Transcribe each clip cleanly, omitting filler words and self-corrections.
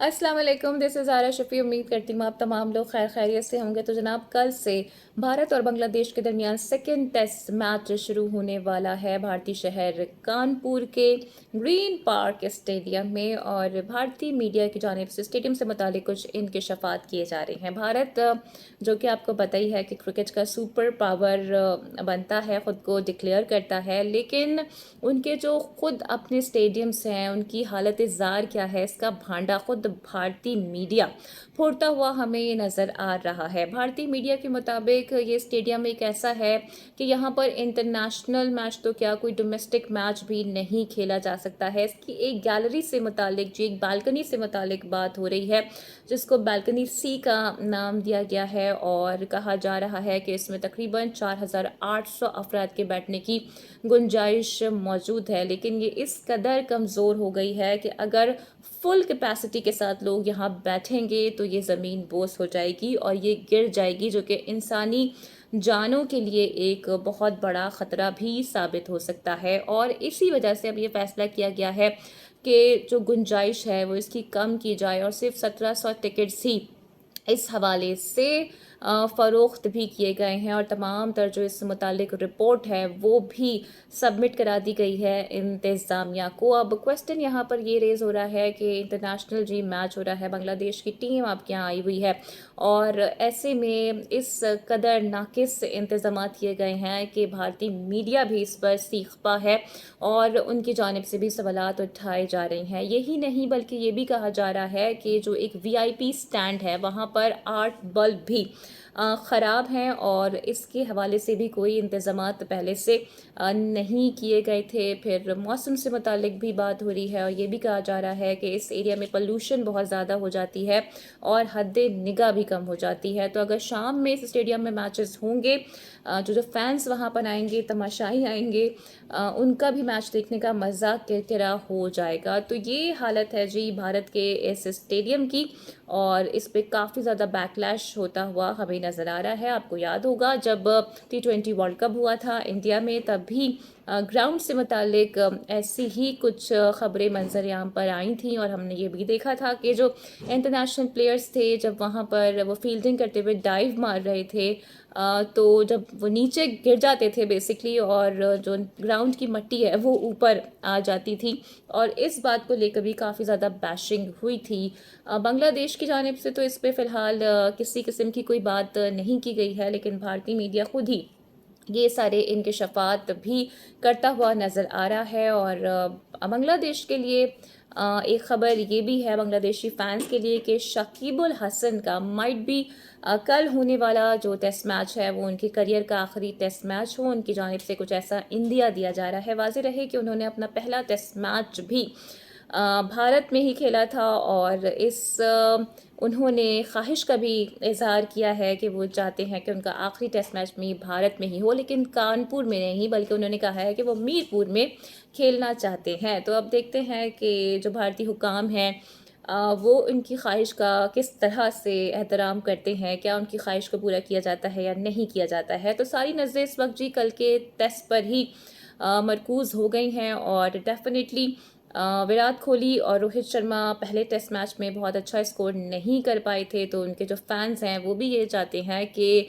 अस्सलाम वालेकुम, this is आरा शफ़ी। उम्मीद करती हूँ आप तमाम लोग खैर खैरियत से होंगे। तो जनाब, कल से भारत और बांग्लादेश के दरमियान सेकंड टेस्ट मैच शुरू होने वाला है भारतीय शहर कानपुर के ग्रीन पार्क स्टेडियम में। और भारतीय मीडिया की जानिब से स्टेडियम से मुतालिक कुछ इंकशाफात किए जा रहे हैं। भारत जो कि आपको पता ही है कि क्रिकेट का सुपर पावर बनता है, ख़ुद को डिक्लेयर करता है, लेकिन उनके जो खुद अपने स्टेडियम्स हैं उनकी हालत ज़ार क्या है, इसका भांडा खुद भारतीय मीडिया फोड़ता हुआ हमें नज़र आ रहा है। भारतीय मीडिया के मुताबिक ये स्टेडियम एक ऐसा है कि यहाँ पर इंटरनेशनल मैच तो क्या, कोई डोमेस्टिक मैच भी नहीं खेला जा सकता है। इसकी एक गैलरी से मुतालिक, जो एक बालकनी से मुतालिक बात हो रही है, जिसको बालकनी सी का नाम दिया गया है, और कहा जा रहा है कि इसमें तकरीबन 4,800 अफराद के बैठने की गुंजाइश मौजूद है। लेकिन ये इस कदर कमज़ोर हो गई है कि अगर फुल कैपेसिटी के साथ लोग यहाँ बैठेंगे तो ये ज़मीन बोस हो जाएगी और ये गिर जाएगी, जो कि इंसानी जानों के लिए एक बहुत बड़ा ख़तरा भी साबित हो सकता है। और इसी वजह से अब ये फैसला किया गया है कि जो गुंजाइश है वो इसकी कम की जाए और सिर्फ 1700 टिकट्स ही इस हवाले से फ़रोख्त भी किए गए हैं। और तमाम तर जो इस मुतालिक रिपोर्ट है वो भी सबमिट करा दी गई है इंतज़ामिया को। अब क्वेश्चन यहाँ पर ये रेज़ हो रहा है कि इंटरनेशनल जी मैच हो रहा है, बांग्लादेश की टीम आपके यहाँ आई हुई है, और ऐसे में इस कदर नाकिस इंतज़ाम किए गए हैं कि भारतीय मीडिया भी इस पर सीखपा है और उनकी जानिब से भी सवालात उठाए जा रहे हैं। यही नहीं बल्कि ये भी कहा जा रहा है कि जो एक वीआईपी स्टैंड है वहाँ पर 8 बल्ब भी ख़राब हैं, और इसके हवाले से भी कोई इंतज़ामात पहले से नहीं किए गए थे। फिर मौसम से मुतालिक भी बात हो रही है और ये भी कहा जा रहा है कि इस एरिया में पोल्यूशन बहुत ज़्यादा हो जाती है और हद निगाह भी कम हो जाती है। तो अगर शाम में इस स्टेडियम में मैचेस होंगे, जो फैंस वहाँ पर आएंगे, तमाशाई आएंगे, उनका भी मैच देखने का मज़ा किरकिरा हो जाएगा। तो ये हालत है जी भारत के इस स्टेडियम की, और इस पे काफ़ी ज़्यादा बैकलैश होता हुआ हमें नज़र आ रहा है। आपको याद होगा जब T20 वर्ल्ड कप हुआ था इंडिया में, तब भी ग्राउंड से मुतालिक ऐसी ही कुछ ख़बरें मंजर आम पर आई थी, और हमने ये भी देखा था कि जो इंटरनेशनल प्लेयर्स थे जब वहाँ पर वो फील्डिंग करते हुए डाइव मार रहे थे, तो जब वो नीचे गिर जाते थे बेसिकली, और जो ग्राउंड की मिट्टी है वो ऊपर आ जाती थी, और इस बात को लेकर भी काफ़ी ज़्यादा बैशिंग हुई थी। बांग्लादेश की जानिब से तो इस पे फ़िलहाल किसी किस्म की कोई बात नहीं की गई है, लेकिन भारतीय मीडिया खुद ही ये सारे इंकशाफात भी करता हुआ नज़र आ रहा है। और बांग्लादेश के लिए एक ख़बर ये भी है बांग्लादेशी फ़ैंस के लिए कि शकीबुल हसन का माइट भी कल होने वाला जो टेस्ट मैच है वो उनके करियर का आखिरी टेस्ट मैच हो। उनकी जानिब से कुछ ऐसा इंदिया दिया जा रहा है। वाज़ेह रहे कि उन्होंने अपना पहला टेस्ट मैच भी भारत में ही खेला था, और उन्होंने ख्वाहिश का भी इज़हार किया है कि वो चाहते हैं कि उनका आखिरी टेस्ट मैच में भारत में ही हो, लेकिन कानपुर में नहीं, बल्कि उन्होंने कहा है कि वो मीरपुर में खेलना चाहते हैं। तो अब देखते हैं कि जो भारतीय हुकाम हैं वो उनकी ख्वाहिश का किस तरह से एहतराम करते हैं, क्या उनकी ख्वाहिश को पूरा किया जाता है या नहीं किया जाता है। तो सारी नज़रें इस वक्त जी कल के टेस्ट पर ही मरकूज़ हो गई हैं, और डेफिनेटली विराट कोहली और रोहित शर्मा पहले टेस्ट मैच में बहुत अच्छा स्कोर नहीं कर पाए थे, तो उनके जो फैंस हैं वो भी ये चाहते हैं कि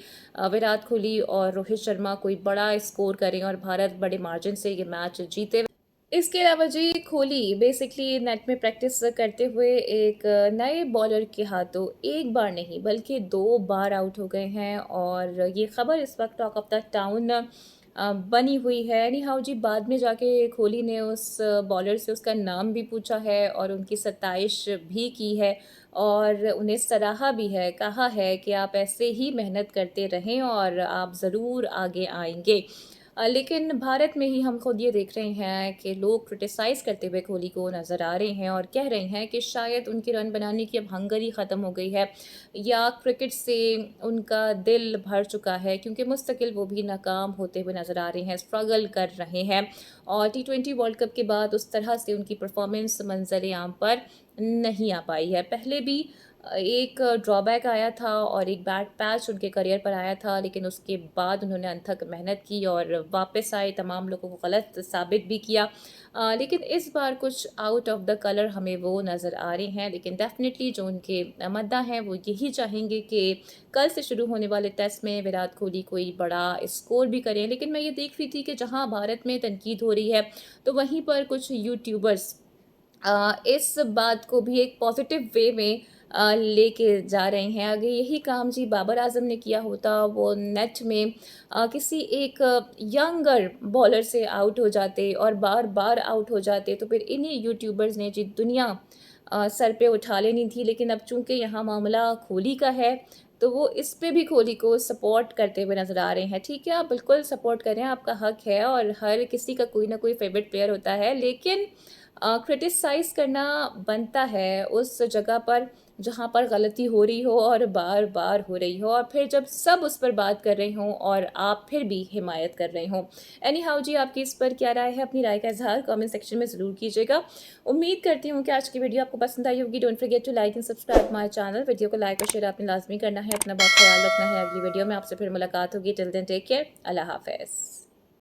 विराट कोहली और रोहित शर्मा कोई बड़ा स्कोर करें और भारत बड़े मार्जिन से ये मैच जीते। इसके अलावा जी कोहली बेसिकली नेट में प्रैक्टिस करते हुए एक नए बॉलर के हाथों एक बार नहीं बल्कि 2 बार आउट हो गए हैं, और ये खबर इस वक्त टॉक ऑफ द टाउन बनी हुई है। एनी हाउ जी, बाद में जाके कोहली ने उस बॉलर से उसका नाम भी पूछा है और उनकी सताइश भी की है, और उन्हें सराहा भी है, कहा है कि आप ऐसे ही मेहनत करते रहें और आप ज़रूर आगे आएंगे। लेकिन भारत में ही हम खुद ये देख रहे हैं कि लोग क्रिटिसाइज़ करते हुए कोहली को नज़र आ रहे हैं, और कह रहे हैं कि शायद उनके रन बनाने की अब हंगर ही ख़त्म हो गई है, या क्रिकेट से उनका दिल भर चुका है, क्योंकि मुस्तकिल वो भी नाकाम होते हुए नज़र आ रहे हैं, स्ट्रगल कर रहे हैं। और T20 वर्ल्ड कप के बाद उस तरह से उनकी परफॉर्मेंस मंजर आम पर नहीं आ पाई है। पहले भी एक ड्रॉबैक आया था और एक बैड पैच उनके करियर पर आया था, लेकिन उसके बाद उन्होंने अथक मेहनत की और वापस आए, तमाम लोगों को गलत साबित भी किया। लेकिन इस बार कुछ आउट ऑफ द कलर हमें वो नज़र आ रहे हैं, लेकिन डेफ़िनेटली जो उनके मद्दा हैं वो यही चाहेंगे कि कल से शुरू होने वाले टेस्ट में विराट कोहली कोई बड़ा स्कोर भी करें। लेकिन मैं ये देख रही थी कि जहाँ भारत में तनकीद हो रही है, तो वहीं पर कुछ यूट्यूबर्स इस बात को भी एक पॉजिटिव वे में लेके जा रहे हैं। अगर यही काम जी बाबर आज़म ने किया होता, वो नेट में किसी एक यंगर बॉलर से आउट हो जाते और बार-बार आउट हो जाते, तो फिर इन्हीं यूट्यूबर्स ने जी दुनिया सर पे उठा लेनी थी। लेकिन अब चूँकि यहाँ मामला कोहली का है, तो वो इस पे भी कोहली को सपोर्ट करते हुए नज़र आ रहे हैं। ठीक है, आप बिल्कुल सपोर्ट करें, आपका हक है और हर किसी का कोई ना कोई फ़ेवरेट प्लेयर होता है। लेकिन क्रिटिसाइज़ करना बनता है उस जगह पर जहाँ पर गलती हो रही हो और बार-बार हो रही हो, और फिर जब सब उस पर बात कर रहे हों और आप फिर भी हिमायत कर रहे हों। एनी हाउ जी, आपकी इस पर क्या राय है? अपनी राय का इज़हार कमेंट सेक्शन में ज़रूर कीजिएगा। उम्मीद करती हूँ कि आज की वीडियो आपको पसंद आई होगी। Don't forget to like and subscribe my channel. Video को लाइक और शेयर आपने लाज़मी करना है। अपना बहुत ख़्याल रखना है। अगली वीडियो में आपसे फिर मुलाकात होगी। Till then take care. अल्लाह हाफ़िज़।